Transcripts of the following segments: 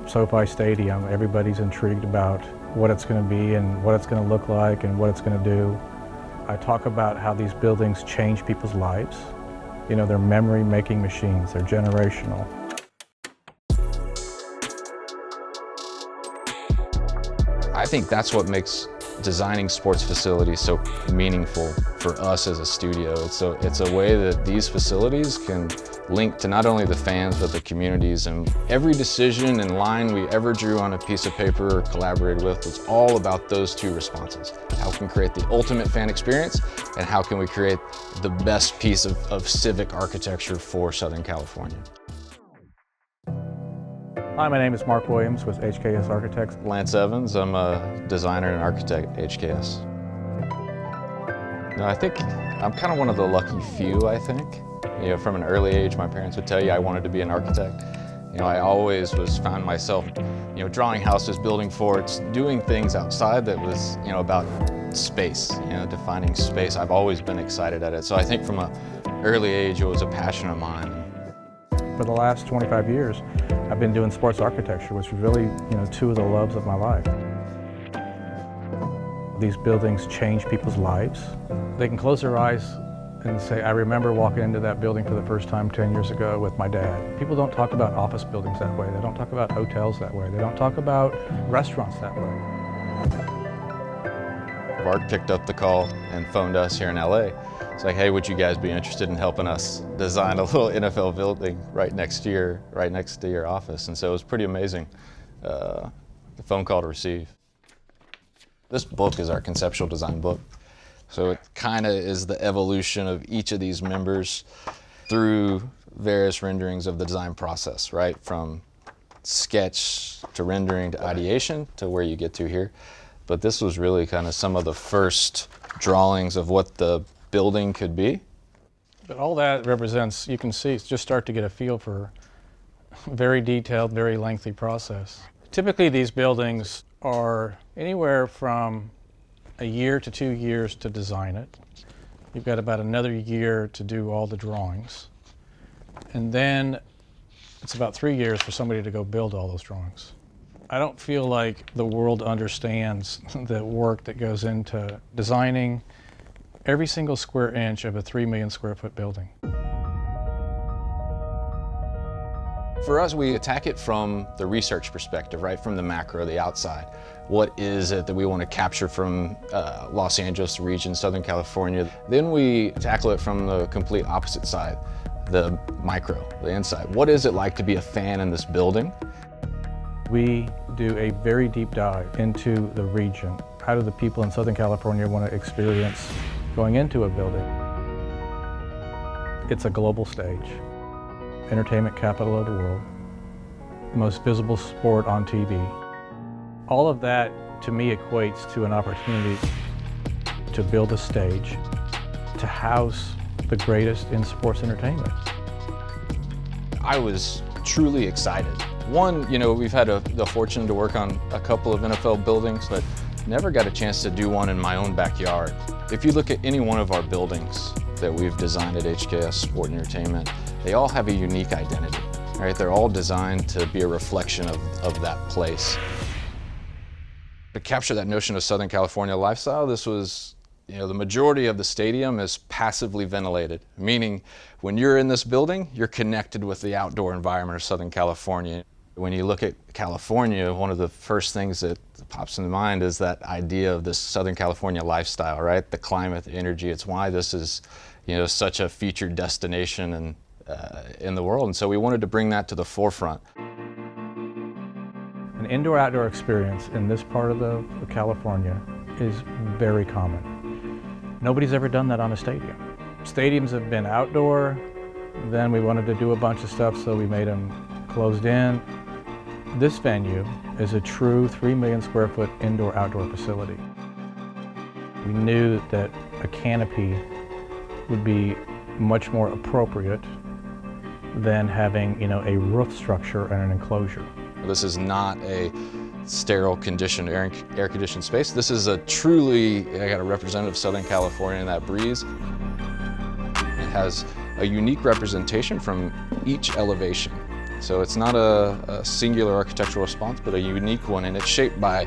SoFi Stadium, everybody's intrigued about what it's going to be and what it's going to look like and what it's going to do. I talk about how these buildings change people's lives. You know, they're memory-making machines, they're generational. I think that's what makes designing sports facilities so meaningful for us as a studio. It's a way that these facilities can link to not only the fans, but the communities. And every decision and line we ever drew on a piece of paper or collaborated with was all about those two responses. How can we create the ultimate fan experience, and how can we create the best piece of civic architecture for Southern California? Hi, my name is Mark Williams with HKS Architects. Lance Evans, I'm a designer and architect at HKS. No, I think I'm kind of one of the lucky few, I think. You know, from an early age, my parents would tell you I wanted to be an architect. You know, I always found myself, you know, drawing houses, building forts, doing things outside that was, you know, about space, you know, defining space. I've always been excited at it. So I think from an early age, it was a passion of mine. For the last 25 years, I've been doing sports architecture, which is really, you know, two of the loves of my life. These buildings change people's lives. They can close their eyes and say, I remember walking into that building for the first time 10 years ago with my dad. People don't talk about office buildings that way. They don't talk about hotels that way. They don't talk about restaurants that way. Bart picked up the call and phoned us here in LA. It's like, hey, would you guys be interested in helping us design a little NFL building right next to your office? And so it was pretty amazing, the phone call to receive. This book is our conceptual design book. So it kind of is the evolution of each of these members through various renderings of the design process, right? From sketch to rendering to ideation to where you get to here. But this was really kind of some of the first drawings of what the building could be. But all that represents, you can see, just start to get a feel for a very detailed, very lengthy process. Typically these buildings are anywhere from a year to 2 years to design it. You've got about another year to do all the drawings. And then it's about 3 years for somebody to go build all those drawings. I don't feel like the world understands the work that goes into designing every single square inch of a 3 million square foot building. For us, we attack it from the research perspective, right? From the macro, the outside. What is it that we want to capture from Los Angeles region, Southern California? Then we tackle it from the complete opposite side, the micro, the inside. What is it like to be a fan in this building? We do a very deep dive into the region. How do the people in Southern California want to experience going into a building? It's a global stage. Entertainment capital of the world, most visible sport on TV. All of that, to me, equates to an opportunity to build a stage to house the greatest in sports entertainment. I was truly excited. One, you know, we've had the fortune to work on a couple of NFL buildings, but never got a chance to do one in my own backyard. If you look at any one of our buildings that we've designed at HKS Sport and Entertainment, they all have a unique identity, right? They're all designed to be a reflection of that place. To capture that notion of Southern California lifestyle, this was, you know, the majority of the stadium is passively ventilated, meaning when you're in this building, you're connected with the outdoor environment of Southern California. When you look at California, one of the first things that pops into mind is that idea of this Southern California lifestyle, right? The climate, the energy. It's why this is, you know, such a featured destination and in the world. And so we wanted to bring that to the forefront. An indoor-outdoor experience in this part of California is very common. Nobody's ever done that on a stadium. Stadiums have been outdoor, then we wanted to do a bunch of stuff, so we made them closed in. This venue is a true 3 million square foot indoor-outdoor facility. We knew that a canopy would be much more appropriate than having, you know, a roof structure and an enclosure. This is not a sterile conditioned, air-conditioned space. This is a truly, I got a representative of Southern California in that breeze. It has a unique representation from each elevation. So it's not a singular architectural response, but a unique one, and it's shaped by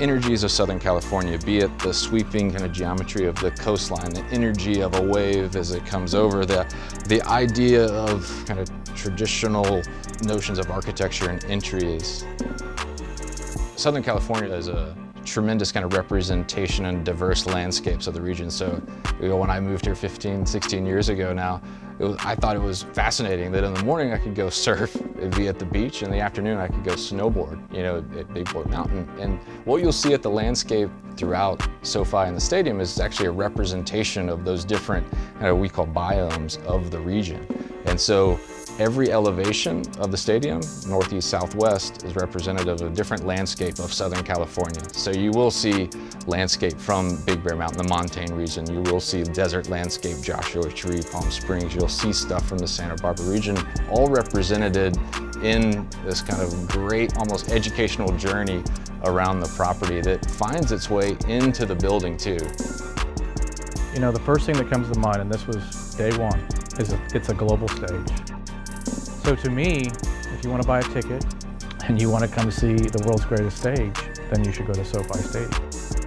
energies of Southern California, be it the sweeping kind of geometry of the coastline, the energy of a wave as it comes over, the idea of kind of traditional notions of architecture and entries. Southern California is a tremendous kind of representation and diverse landscapes of the region. So when I moved here 15, 16 years ago now, I thought it was fascinating that in the morning I could go surf, it'd be at the beach, in the afternoon I could go snowboard, at Big Board Mountain. And what you'll see at the landscape throughout SoFi and the stadium is actually a representation of those different, we call biomes of the region. And so every elevation of the stadium, northeast, southwest, is representative of a different landscape of Southern California. So you will see landscape from Big Bear Mountain, the Montane region. You will see desert landscape, Joshua Tree, Palm Springs. You'll see stuff from the Santa Barbara region, all represented in this kind of great, almost educational journey around the property that finds its way into the building too. The first thing that comes to mind, and this was day one, is it's a global stage. So to me, if you want to buy a ticket and you want to come see the world's greatest stage, then you should go to SoFi Stadium.